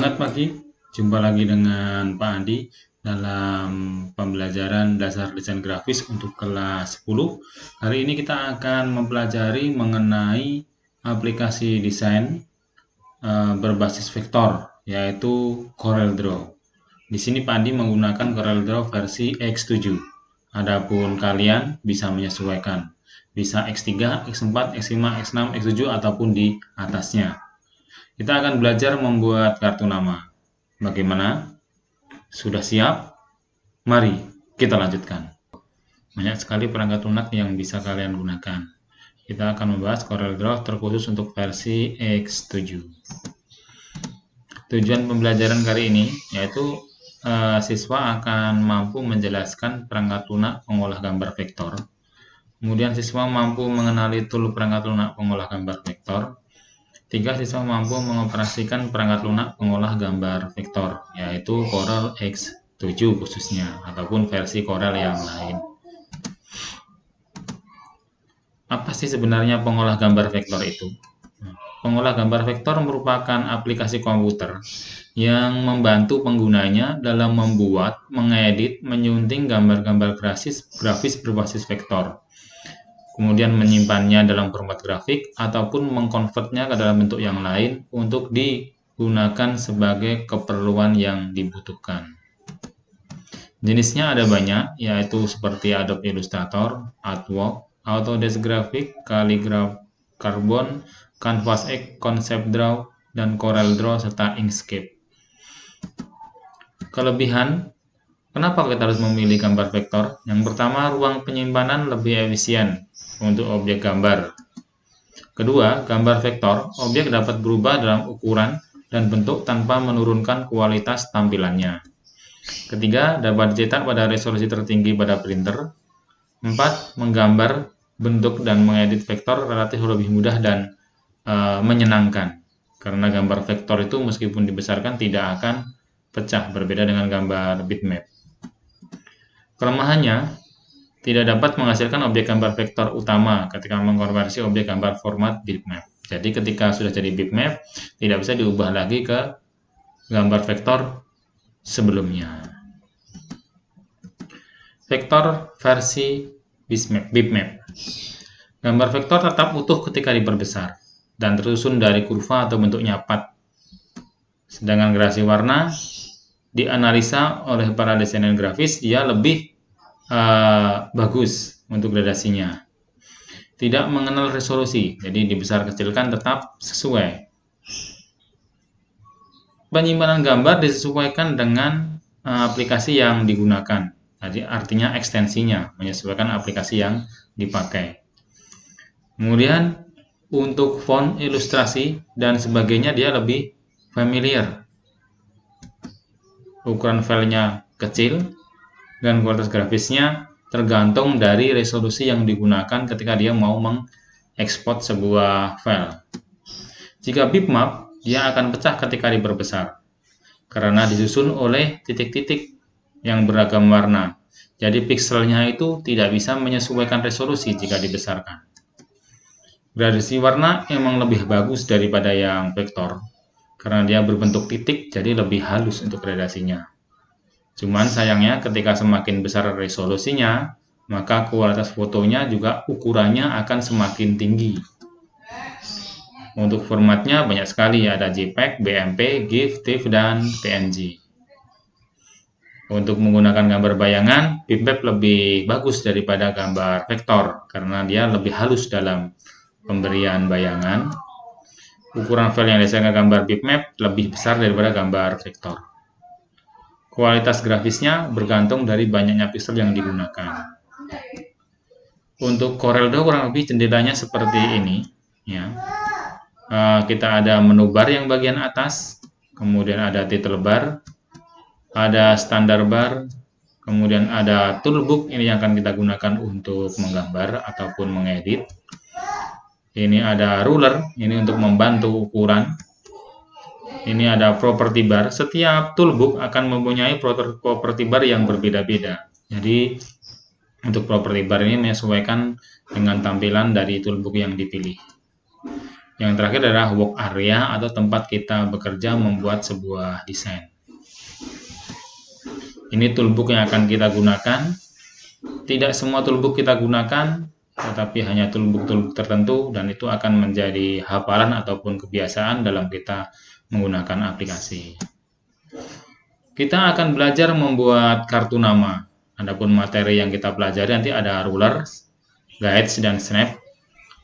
Semangat pagi, jumpa lagi dengan Pak Andi dalam pembelajaran dasar desain grafis untuk kelas 10. Hari ini kita akan mempelajari mengenai aplikasi desain berbasis vektor, yaitu CorelDRAW. Di sini Pak Andi menggunakan CorelDRAW versi X7. Adapun kalian bisa menyesuaikan, bisa X3, X4, X5, X6, X7 ataupun di atasnya. Kita akan belajar membuat kartu nama. Bagaimana? Sudah siap? Mari kita lanjutkan. Banyak sekali perangkat lunak yang bisa kalian gunakan. Kita akan membahas CorelDRAW terkhusus untuk versi X7. Tujuan pembelajaran kali ini yaitu siswa akan mampu menjelaskan perangkat lunak pengolah gambar vektor. Kemudian siswa mampu mengenali tool perangkat lunak pengolah gambar vektor. 3. Siswa mampu mengoperasikan perangkat lunak pengolah gambar vektor, yaitu Corel X7 khususnya, ataupun versi Corel yang lain. Apa sih sebenarnya pengolah gambar vektor itu? Pengolah gambar vektor merupakan aplikasi komputer yang membantu penggunanya dalam membuat, mengedit, menyunting gambar-gambar grafis berbasis vektor. Kemudian menyimpannya dalam format grafik ataupun mengkonvertnya ke dalam bentuk yang lain untuk digunakan sebagai keperluan yang dibutuhkan. Jenisnya ada banyak, yaitu seperti Adobe Illustrator, Artwork, Autodesk Graphic, Calligraph Carbon, Canvas X, ConceptDraw, dan CorelDRAW serta Inkscape. Kelebihan, kenapa kita harus memilih gambar vektor? Yang pertama, ruang penyimpanan lebih efisien untuk objek gambar. Kedua, gambar vektor, objek dapat berubah dalam ukuran dan bentuk tanpa menurunkan kualitas tampilannya. Ketiga, dapat dicetak pada resolusi tertinggi pada printer. 4. Menggambar bentuk dan mengedit vektor relatif lebih mudah dan menyenangkan. Karena gambar vektor itu meskipun dibesarkan tidak akan pecah, berbeda dengan gambar bitmap. Kelemahannya, tidak dapat menghasilkan objek gambar vektor utama ketika mengkonversi objek gambar format bitmap. Jadi ketika sudah jadi bitmap, tidak bisa diubah lagi ke gambar vektor sebelumnya. Vektor versi bitmap. Gambar vektor tetap utuh ketika diperbesar dan tersusun dari kurva atau bentuknya pat. Sedangkan gradasi warna dianalisa oleh para desainer grafis, dia lebih bagus untuk gradasinya. Tidak mengenal resolusi, jadi dibesar kecilkan tetap sesuai. Penyimpanan gambar disesuaikan dengan aplikasi yang digunakan. Jadi artinya ekstensinya menyesuaikan aplikasi yang dipakai. Kemudian untuk font, ilustrasi dan sebagainya dia lebih familiar. Ukuran filenya kecil dan kualitas grafisnya tergantung dari resolusi yang digunakan ketika dia mau mengekspor sebuah file. Jika bitmap, dia akan pecah ketika diperbesar karena disusun oleh titik-titik yang beragam warna. Jadi pikselnya itu tidak bisa menyesuaikan resolusi jika dibesarkan. Gradasi warna emang lebih bagus daripada yang vektor karena dia berbentuk titik, jadi lebih halus untuk gradasinya. Cuman sayangnya ketika semakin besar resolusinya, maka kualitas fotonya juga ukurannya akan semakin tinggi. Untuk formatnya banyak sekali, ada JPEG, BMP, GIF, TIFF, dan PNG. Untuk menggunakan gambar bayangan, bitmap lebih bagus daripada gambar vektor karena dia lebih halus dalam pemberian bayangan. Ukuran file yang dihasilkan gambar bitmap lebih besar daripada gambar vektor. Kualitas grafisnya bergantung dari banyaknya piksel yang digunakan. Untuk CorelDRAW kurang lebih jendelanya seperti ini. Ya. Kita ada menu bar yang bagian atas, kemudian ada title bar, ada standar bar, kemudian ada toolbook, ini yang akan kita gunakan untuk menggambar ataupun mengedit. Ini ada ruler, ini untuk membantu ukuran. Ini ada property bar. Setiap toolbook akan mempunyai property bar yang berbeda-beda. Jadi untuk property bar ini menyesuaikan dengan tampilan dari toolbook yang dipilih. Yang terakhir adalah work area atau tempat kita bekerja membuat sebuah desain. Ini toolbook yang akan kita gunakan. Tidak semua toolbook kita gunakan, tetapi hanya toolbook tertentu, dan itu akan menjadi hafalan ataupun kebiasaan dalam kita menggunakan aplikasi. Kita akan belajar membuat kartu nama. Adapun materi yang kita pelajari nanti ada ruler, guides dan snap,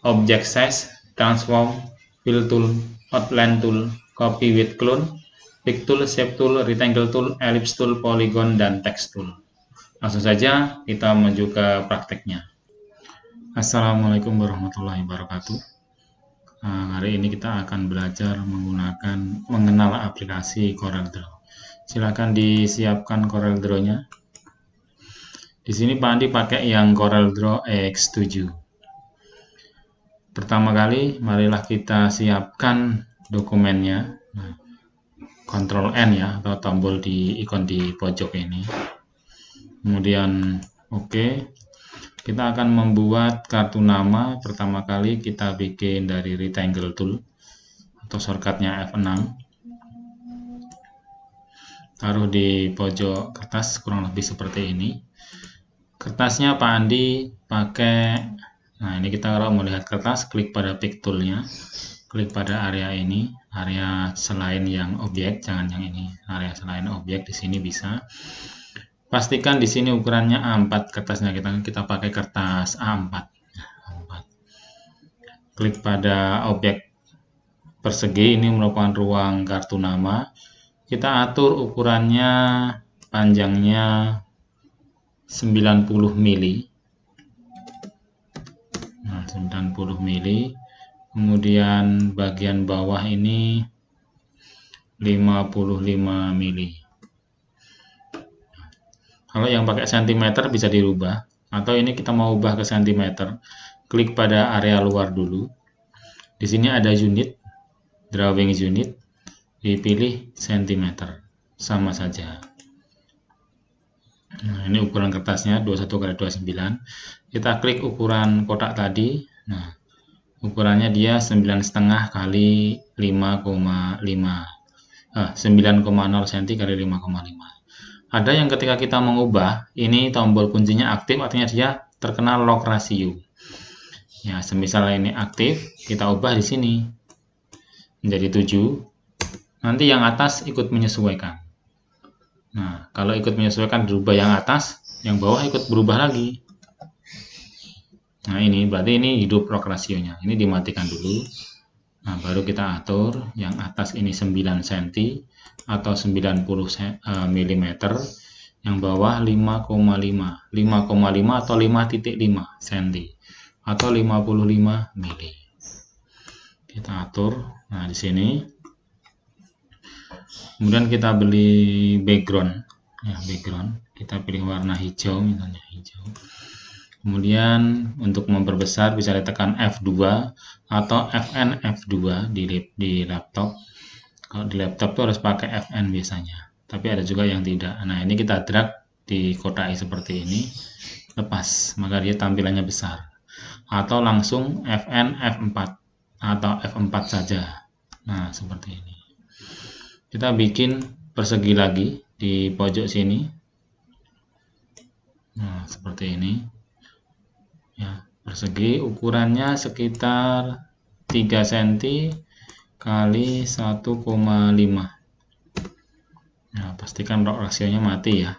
object size, transform, fill tool, outline tool, copy with clone, pick tool, shape tool, rectangle tool, ellipse tool, polygon, dan text tool. Langsung saja kita menuju ke prakteknya. Assalamualaikum warahmatullahi wabarakatuh. Hari ini kita akan belajar mengenal aplikasi CorelDRAW. Silakan disiapkan CorelDRAW-nya. Di sini Pak Andi pakai yang CorelDRAW EX7. Pertama kali, marilah kita siapkan dokumennya. Ctrl N ya, atau tombol di ikon di pojok ini. Kemudian oke. Kita akan membuat kartu nama. Pertama kali kita bikin dari rectangle tool atau shortcutnya F6. Taruh di pojok kertas kurang lebih seperti ini. Kertasnya Pak Andi pakai, nah ini kita kalau melihat kertas, klik pada pick toolnya, klik pada area ini, area selain yang objek, jangan yang ini, area selain objek di sini bisa. Pastikan di sini ukurannya A4 kertasnya, kita pakai kertas A4. Klik pada objek persegi, ini merupakan ruang kartu nama. Kita atur ukurannya, panjangnya 90 mili. Nah, 90 mili. Kemudian bagian bawah ini 55 mili. Kalau yang pakai cm bisa dirubah, atau ini kita mau ubah ke cm, klik pada area luar dulu. Di sini ada unit, drawing unit, dipilih cm, sama saja. Nah, ini ukuran kertasnya 21x29. Kita klik ukuran kotak tadi. Nah, ukurannya dia 9,5 kali 5,0 cm kali 5,5. Ada yang ketika kita mengubah, ini tombol kuncinya aktif, artinya dia terkena lock ratio. Ya, semisal ini aktif, kita ubah di sini menjadi 7. Nanti yang atas ikut menyesuaikan. Nah, kalau ikut menyesuaikan berubah yang atas, yang bawah ikut berubah lagi. Nah, ini berarti ini hidup lock rasionya. Ini dimatikan dulu. Nah, baru kita atur yang atas ini 9 cm atau 90 mm, yang bawah 5,5 atau 5,5 cm atau 55 mili. Kita atur. Nah, di sini kemudian kita beli background ya, kita pilih warna hijau, misalnya hijau. Kemudian untuk memperbesar bisa ditekan F2 atau Fn F2 di laptop. Kalau di laptop itu harus pakai Fn biasanya, tapi ada juga yang tidak. Nah, ini kita drag di kotak seperti ini, lepas, maka dia tampilannya besar. Atau langsung Fn F4 atau F4 saja. Nah, seperti ini. Kita bikin persegi lagi di pojok sini. Nah, seperti ini. Ya, persegi ukurannya sekitar 3 cm kali 1,5. Nah, pastikan lock rasionya mati ya.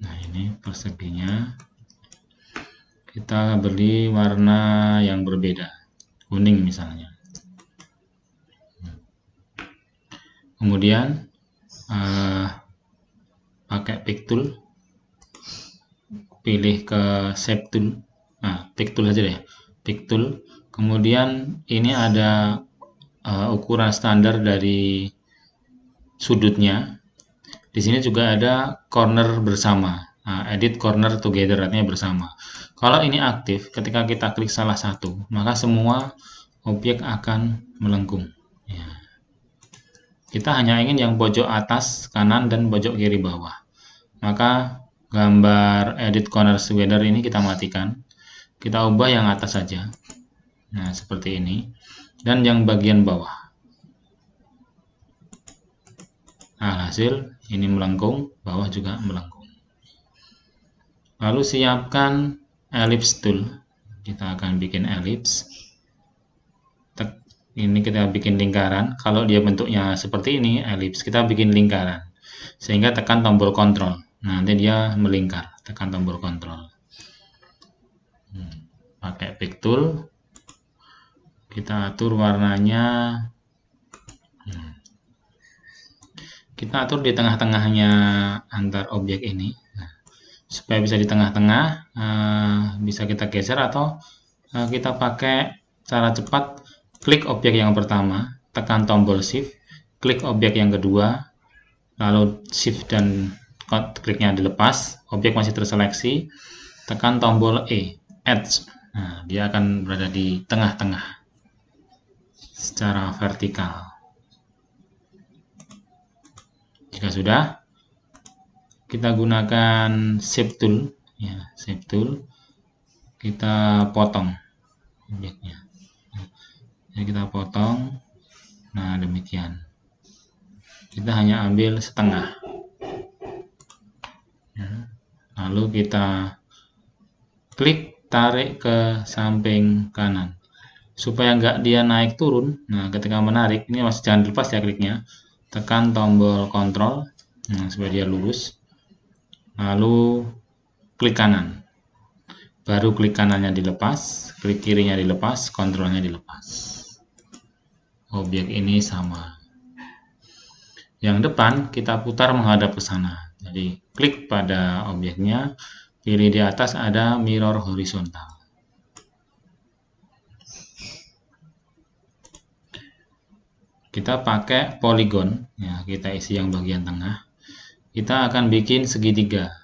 Nah, ini perseginya. Kita beli warna yang berbeda, kuning misalnya. Kemudian pakai pick tool, pilih ke shape tool. Nah, pick tool aja deh, pick tool. Kemudian ini ada ukuran standar dari sudutnya. Di sini juga ada corner bersama. Nah, edit corner together, artinya bersama. Kalau ini aktif, ketika kita klik salah satu, maka semua objek akan melengkung. Ya. Kita hanya ingin yang pojok atas, kanan, dan pojok kiri bawah. Maka gambar edit corner together ini kita matikan. Kita ubah yang atas saja. Nah, seperti ini. Dan yang bagian bawah. Nah, hasil ini melengkung, bawah juga melengkung. Lalu siapkan ellipse tool. Kita akan bikin ellipse. Ini kita bikin lingkaran. Kalau dia bentuknya seperti ini, ellipse, kita bikin lingkaran. Sehingga tekan tombol kontrol. Nah, nanti dia melingkar. Tekan tombol kontrol. Pakai pick tool. Kita atur warnanya. Kita atur di tengah-tengahnya antar objek ini. Nah, supaya bisa di tengah-tengah, bisa kita geser atau kita pakai cara cepat. Klik objek yang pertama, tekan tombol shift, klik objek yang kedua, lalu shift dan kliknya dilepas, objek masih terseleksi, tekan tombol E, edge. Nah, dia akan berada di tengah-tengah secara vertikal. Jika sudah, kita gunakan shape tool, ya, shape tool, kita potong objeknya. Jadi kita potong. Nah, demikian. Kita hanya ambil setengah. Ya. Lalu kita klik, tarik ke samping kanan. Supaya nggak dia naik turun. Nah, ketika menarik, ini masih jangan lepas ya kliknya. Tekan tombol kontrol. Nah, supaya dia lurus. Lalu klik kanan. Baru klik kanannya dilepas, klik kirinya dilepas, kontrolnya dilepas. Objek ini sama. Yang depan kita putar menghadap ke sana. Jadi klik pada objeknya, pilih di atas ada mirror horizontal. Kita pakai polygon, ya, kita isi yang bagian tengah. Kita akan bikin segitiga.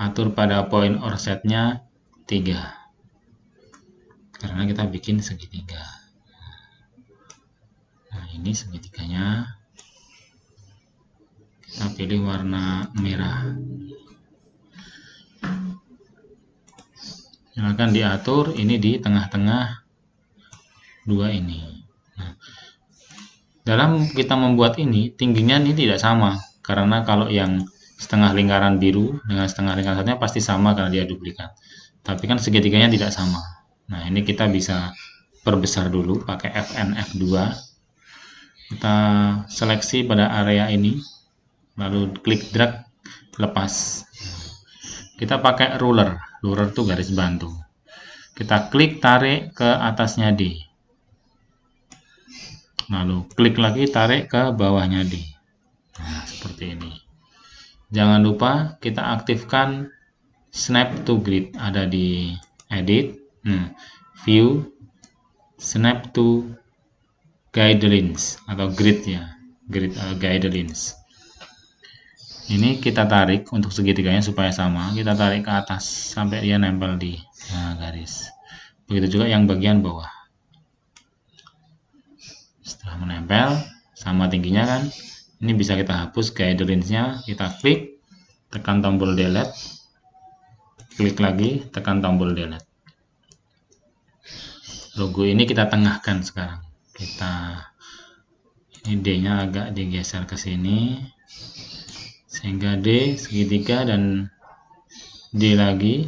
Atur pada point offsetnya 3. Karena kita bikin segitiga. Nah, ini segitiganya. Kita pilih warna merah. Yang akan diatur ini di tengah-tengah dua ini. Nah, dalam kita membuat ini, tingginya ini tidak sama. Karena kalau yang setengah lingkaran biru dengan setengah lingkaran satunya pasti sama karena dia duplikat. Tapi kan segitiganya tidak sama. Nah, ini kita bisa perbesar dulu pakai Fn F2. Kita seleksi pada area ini, lalu klik drag, lepas. Kita pakai ruler itu garis bantu. Kita klik, tarik ke atasnya D, lalu klik lagi, tarik ke bawahnya D. Nah, seperti ini. Jangan lupa kita aktifkan snap to grid, ada di edit, view, snap to guidelines atau grid, ya, grid guidelines. Ini kita tarik untuk segitiganya supaya sama. Kita tarik ke atas sampai dia nempel di garis. Begitu juga yang bagian bawah. Setelah menempel sama tingginya kan, ini bisa kita hapus guidelinesnya. Kita klik, tekan tombol delete, klik lagi, tekan tombol delete. Logo ini kita tengahkan sekarang. Ini D-nya agak digeser ke sini sehingga D segitiga dan D lagi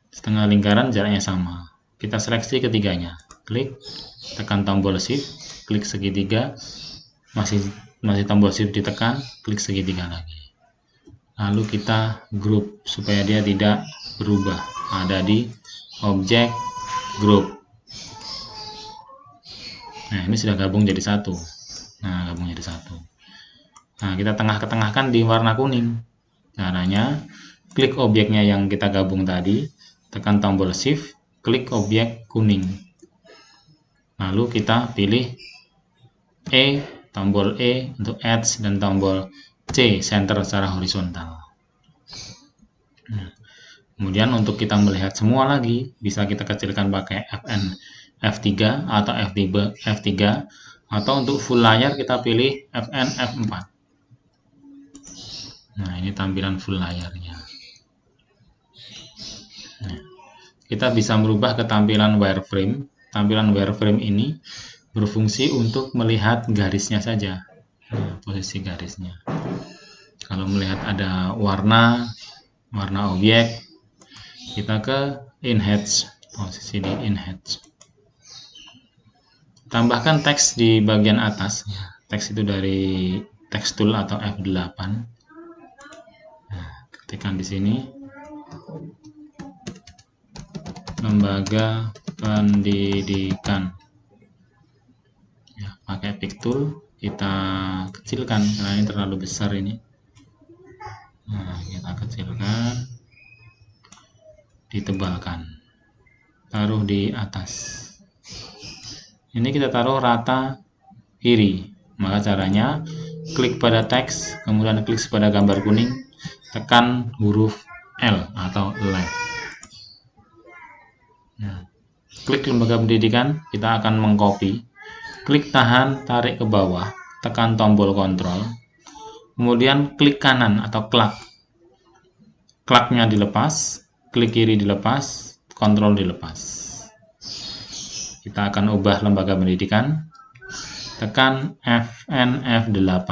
setengah lingkaran jaraknya sama. Kita seleksi ketiganya, klik, tekan tombol shift, klik segitiga, masih tombol shift ditekan, klik segitiga lagi. Lalu kita group supaya dia tidak berubah, ada di objek group. Nah, ini sudah gabung jadi satu. Nah, gabung jadi satu. Nah, kita tengah-tengahkan di warna kuning. Caranya, klik objeknya yang kita gabung tadi, tekan tombol shift, klik objek kuning. Lalu kita pilih tombol E untuk edge dan tombol C, center secara horizontal. Nah, kemudian untuk kita melihat semua lagi, bisa kita kecilkan pakai Fn F3 atau F3, atau untuk full layar kita pilih Fn F4. Nah, ini tampilan full layarnya. Nah, kita bisa merubah ke tampilan wireframe. tampilan wireframe ini berfungsi untuk melihat garisnya saja, posisi garisnya. Kalau melihat ada warna objek, kita ke enhance, posisi di enhance. Tambahkan teks di bagian atas. Teks itu dari text tool atau F8. Nah, ketikkan di sini lembaga pendidikan. Ya, pakai pick tool kita kecilkan karena ini terlalu besar ini. Nah, kita kecilkan, ditebalkan, taruh di atas. Ini kita taruh rata kiri. Maka caranya klik pada teks, kemudian klik pada gambar kuning, tekan huruf L atau left. Nah, klik lembaga pendidikan, kita akan mengcopy. Klik tahan, tarik ke bawah, tekan tombol kontrol, kemudian klik kanan atau klak. Klaknya dilepas, klik kiri dilepas, kontrol dilepas. Kita akan ubah lembaga pendidikan, tekan Fn F8.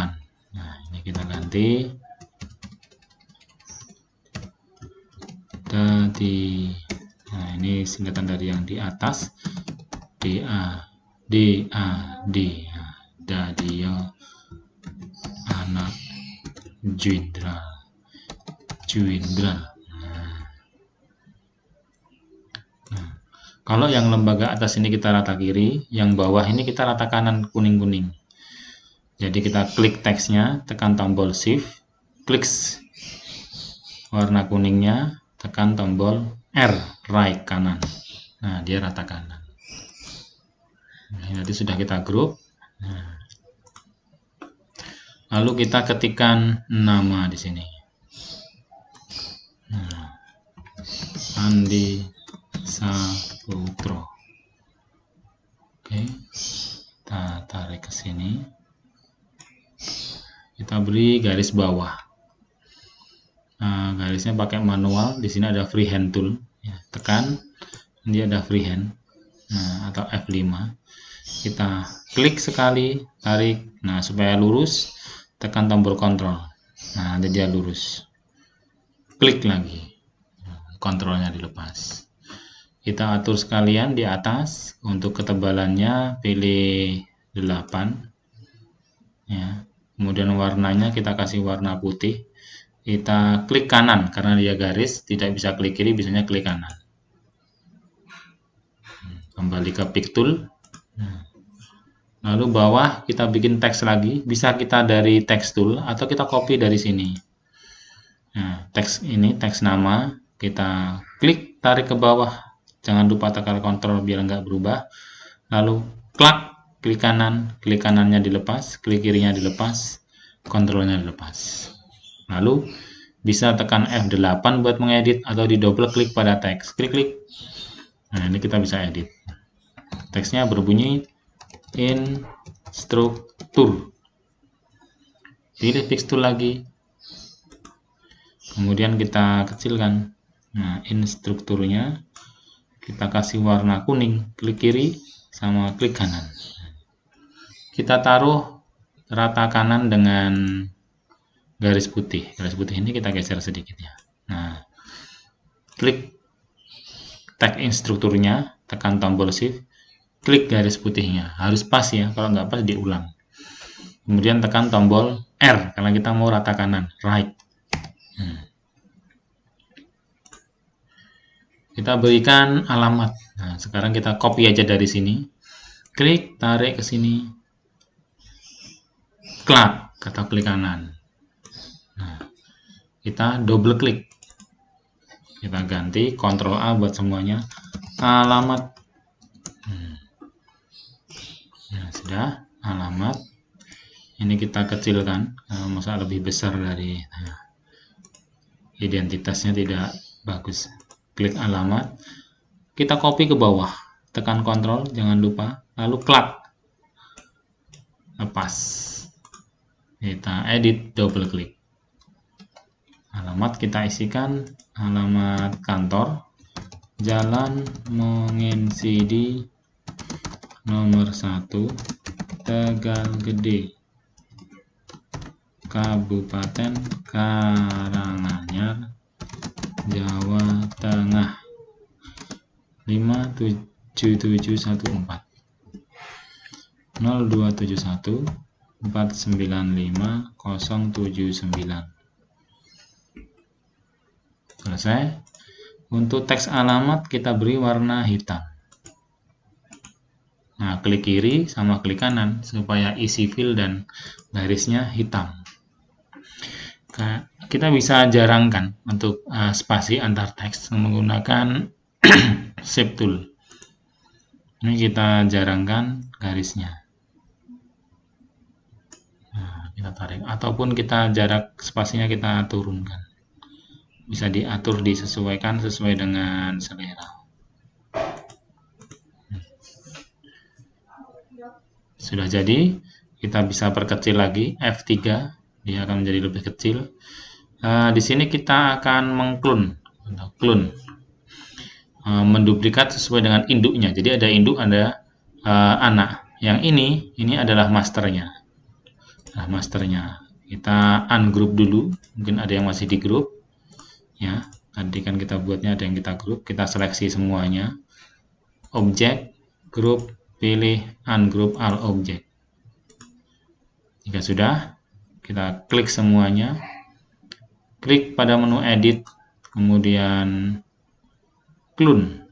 Nah, ini kita ganti tadi. Nah, ini singkatan dari yang di atas, DA, DAD, Dadio anak Jenderal. Kalau yang lembaga atas ini kita rata kiri, yang bawah ini kita rata kanan kuning-kuning. Jadi kita klik teksnya, tekan tombol shift, klik warna kuningnya, tekan tombol R, right kanan. Nah, dia rata kanan. Nah, nanti sudah kita grup. Nah, lalu kita ketikkan nama di sini. Nah, Andi Saputro. Oke, kita tarik ke sini. Kita beri garis bawah. Nah, garisnya pakai manual. Di sini ada freehand tool. Ya, tekan, dia ada freehand. Nah, atau F5. Kita klik sekali, tarik. Nah, supaya lurus, tekan tombol kontrol. Nah, nanti dia lurus. Klik lagi. Kontrolnya dilepas. Kita atur sekalian di atas. Untuk ketebalannya pilih 8. Ya. Kemudian warnanya kita kasih warna putih. Kita klik kanan karena dia garis, tidak bisa klik kiri, biasanya klik kanan. Kembali ke pick tool. Lalu bawah kita bikin teks lagi. Bisa kita dari text tool atau kita copy dari sini. Nah, teks ini teks nama. Kita klik, tarik ke bawah. Jangan lupa tekan kontrol biar nggak berubah. Lalu klak, klik kanan, klik kanannya dilepas, klik kirinya dilepas, kontrolnya dilepas. Lalu bisa tekan F8 buat mengedit atau di double klik pada teks. Klik-klik. Nah, ini kita bisa edit. Teksnya berbunyi instruktur. Pilih fix tool lagi. Kemudian kita kecilkan. Nah, instrukturnya kita kasih warna kuning, klik kiri sama klik kanan. Kita taruh rata kanan dengan garis putih. Garis putih ini kita geser sedikit ya. Nah, klik tag instrukturnya, tekan tombol shift, klik garis putihnya. Harus pas ya, kalau nggak pas diulang. Kemudian tekan tombol R karena kita mau rata kanan, right. Kita berikan alamat. Nah, sekarang kita copy aja dari sini. Klik, tarik ke sini. Klak, kata klik kanan. Nah, kita double klik. Kita ganti, Ctrl A buat semuanya. Alamat. Nah, sudah, alamat. Ini kita kecilkan. Masa lebih besar dari identitasnya tidak bagus. Klik alamat, kita copy ke bawah, tekan kontrol, jangan lupa, lalu klak, lepas, kita edit, double klik, alamat kita isikan, alamat kantor, Jalan Menginsidi Nomor 1 Tegal Gede, Kabupaten Karanganyar, Jawa Tengah 57714 0271 495 079. Selesai. Untuk teks alamat kita beri warna hitam. Nah, klik kiri sama klik kanan supaya isi fill dan garisnya hitam. Kita bisa jarangkan untuk spasi antar teks menggunakan Shape Tool. Ini kita jarangkan garisnya. Nah, kita tarik ataupun kita jarak spasinya kita turunkan. Bisa diatur, disesuaikan sesuai dengan selera. Sudah jadi, kita bisa perkecil lagi F3, dia akan menjadi lebih kecil. Di sini kita akan mengklon, menduplikat sesuai dengan induknya. Jadi ada induk, ada anak. Yang ini adalah masternya. Nah, masternya kita ungroup dulu, mungkin ada yang masih di grup. Ya, tadi kan kita buatnya ada yang kita grup, kita seleksi semuanya. Objek, grup, pilih ungroup all object. Jika sudah, kita klik semuanya. Klik pada menu edit, kemudian clone.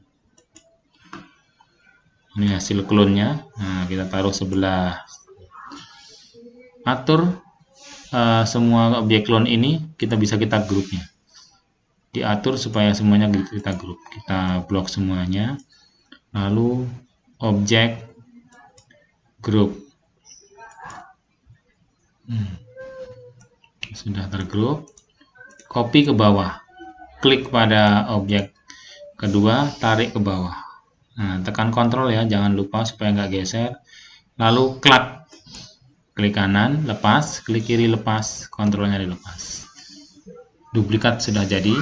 Ini hasil clone-nya. Nah, kita taruh sebelah. Atur semua objek clone ini, kita grupnya. Diatur supaya semuanya kita grup. Kita blok semuanya. Lalu objek group. Sudah tergrup. Copy ke bawah. Klik pada objek kedua, tarik ke bawah. Nah, tekan Ctrl ya, jangan lupa supaya nggak geser. Lalu klik kanan, lepas, klik kiri, lepas, kontrolnya dilepas. Duplikat sudah jadi.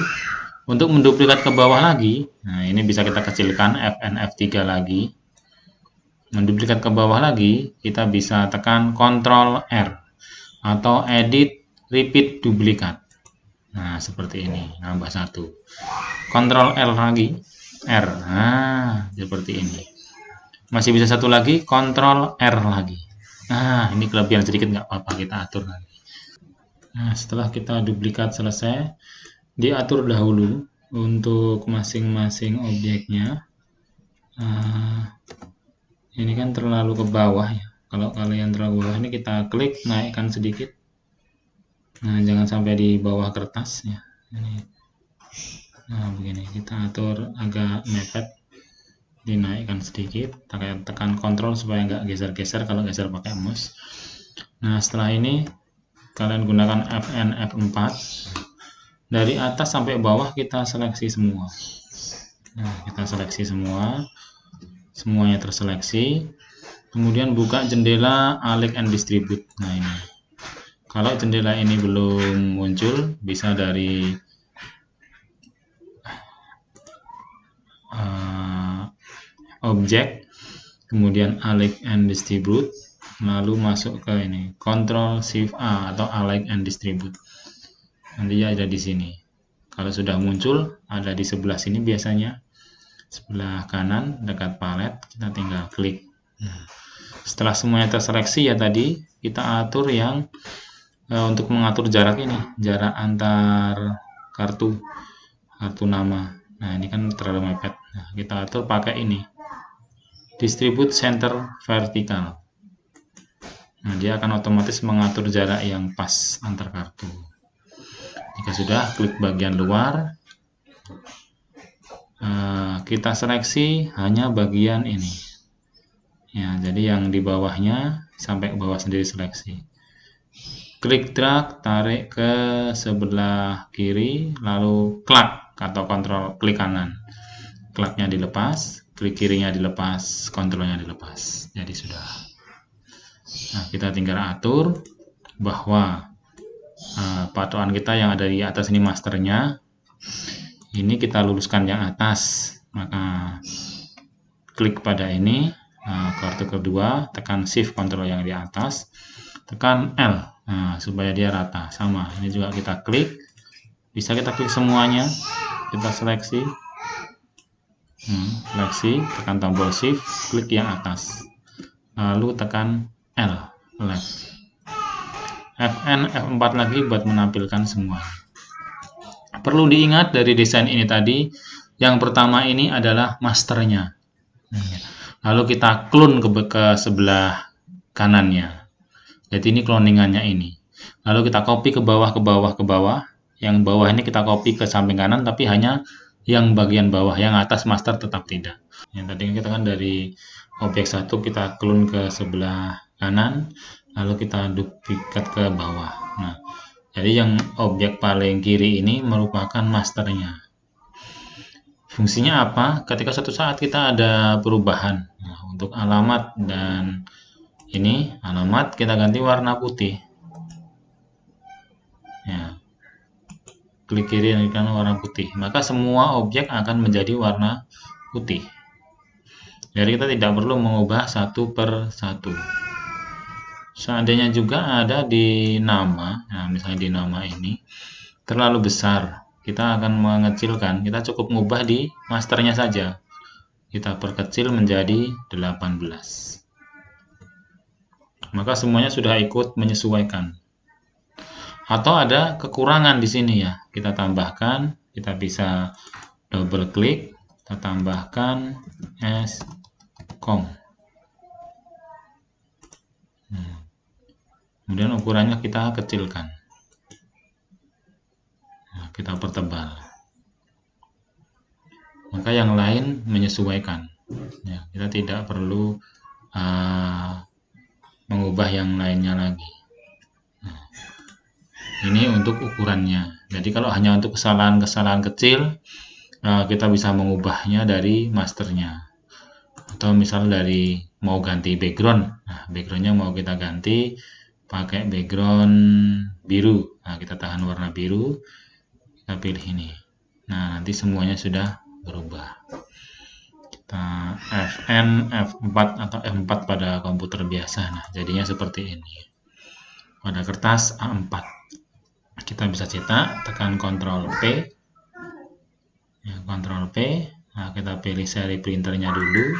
Untuk menduplikat ke bawah lagi, nah ini bisa kita kecilkan Fn F3 lagi. Menduplikat ke bawah lagi, kita bisa tekan Ctrl R atau edit repeat duplikat. Nah, seperti ini, nambah satu. Ctrl R lagi, R. Nah, seperti ini. Masih bisa satu lagi, Ctrl R lagi. Nah, ini kelebihan sedikit, nggak apa-apa, kita atur lagi. Nah, setelah kita duplikat selesai, diatur dahulu untuk masing-masing objeknya. Ini kan terlalu ke bawah ya. Kalau kalian terlalu bawah, ini kita klik, naikkan sedikit. Nah, jangan sampai di bawah kertas ya. Ini. Nah, begini, kita atur agak mepet, dinaikkan sedikit, tekan Ctrl supaya nggak geser-geser kalau geser pakai mouse. Nah, setelah ini kalian gunakan Fn F4. Dari atas sampai bawah kita seleksi semua. Nah, kita seleksi semua. Semuanya terseleksi. Kemudian buka jendela Alike and Distribute. Nah, ini. Kalau jendela ini belum muncul, bisa dari objek, kemudian Alike and Distribute, lalu masuk ke ini, Ctrl Shift A atau Alike and Distribute. Nanti ada di sini. Kalau sudah muncul, ada di sebelah sini biasanya, sebelah kanan dekat palet, kita tinggal klik. Nah, setelah semuanya terseleksi ya tadi, kita atur yang untuk mengatur jarak ini, jarak antar kartu nama. Nah, ini kan terlalu mepet. Nah, kita atur pakai ini, Distribute Center Vertical. Nah, dia akan otomatis mengatur jarak yang pas antar kartu. Jika sudah, klik bagian luar. Kita seleksi hanya bagian ini. Ya, jadi yang di bawahnya sampai ke bawah sendiri seleksi. Klik drag, tarik ke sebelah kiri, lalu klak atau kontrol klik kanan. Klaknya dilepas, klik kirinya dilepas, kontrolnya dilepas. Jadi sudah. Nah, kita tinggal atur bahwa patokan kita yang ada di atas ini masternya. Ini kita luruskan yang atas. Maka klik pada ini, kartu kedua, tekan Shift Ctrl yang di atas, tekan L, supaya dia rata. Sama, ini juga kita klik, bisa kita klik semuanya, kita seleksi, tekan tombol Shift, klik yang atas, lalu tekan L, left, Fn, F4 lagi buat menampilkan semua. Perlu diingat dari desain ini tadi, yang pertama ini adalah masternya. Lalu kita clone ke sebelah kanannya. Jadi ini cloningannya ini. Lalu kita copy ke bawah. Yang bawah ini kita copy ke samping kanan, tapi hanya yang bagian bawah, yang atas master tetap tidak. Yang tadi kita kan dari objek 1 kita clone ke sebelah kanan, lalu kita duplikat ke bawah. Nah, jadi yang objek paling kiri ini merupakan masternya. Fungsinya apa? Ketika suatu saat kita ada perubahan, untuk alamat dan ini alamat kita ganti warna putih. Ya, klik kiri dan kanan warna putih, maka semua objek akan menjadi warna putih. Jadi kita tidak perlu mengubah satu per satu. Seandainya juga ada di nama, misalnya di nama ini terlalu besar, kita akan mengecilkan. Kita cukup mengubah di masternya saja. Kita perkecil menjadi 18. Maka semuanya sudah ikut menyesuaikan. Atau ada kekurangan di sini ya, kita tambahkan, kita bisa double klik, kita tambahkan com. Kemudian ukurannya kita kecilkan. Nah, kita pertebal. Maka yang lain menyesuaikan. Ya, kita tidak perlu mengubah yang lainnya lagi. Nah, ini untuk ukurannya. Jadi kalau hanya untuk kesalahan-kesalahan kecil, kita bisa mengubahnya dari masternya. Atau misal dari mau ganti background. Nah, backgroundnya mau kita ganti pakai background biru. Nah, kita tahan warna biru, kita pilih ini. Nah, nanti semuanya sudah berubah. Kita Fn, F4 atau F4 pada komputer biasa. Nah, jadinya seperti ini. Pada kertas A4. Kita bisa cetak, tekan Ctrl P. Ya, Ctrl P. Nah, kita pilih seri printernya dulu.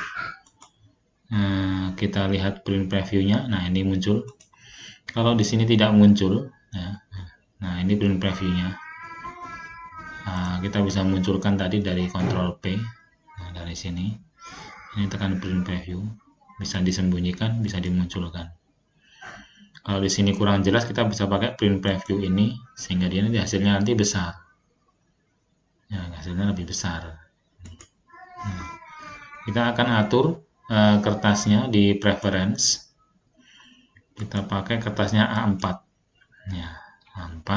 Nah, kita lihat print previewnya. Nah, ini muncul. Kalau di sini tidak muncul, ya. Nah ini print previewnya. Nah, kita bisa munculkan tadi dari Ctrl P. Nah, dari sini, ini tekan print preview, bisa disembunyikan, bisa dimunculkan. Kalau di sini kurang jelas, kita bisa pakai print preview ini, sehingga dia nanti hasilnya nanti besar. Ya, hasilnya lebih besar. Nah, kita akan atur kertasnya di preference. Kita pakai kertasnya A4 ya, A4,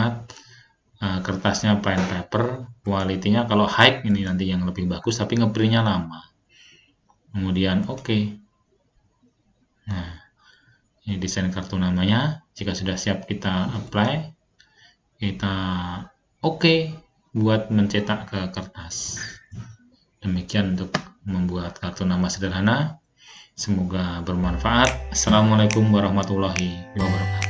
kertasnya plain paper, quality-nya kalau high ini nanti yang lebih bagus, tapi ngeprintnya lama. Kemudian oke. Nah, ini desain kartu namanya. Jika sudah siap kita apply, kita oke buat mencetak ke kertas. Demikian untuk membuat kartu nama sederhana. Semoga bermanfaat. Assalamualaikum warahmatullahi wabarakatuh.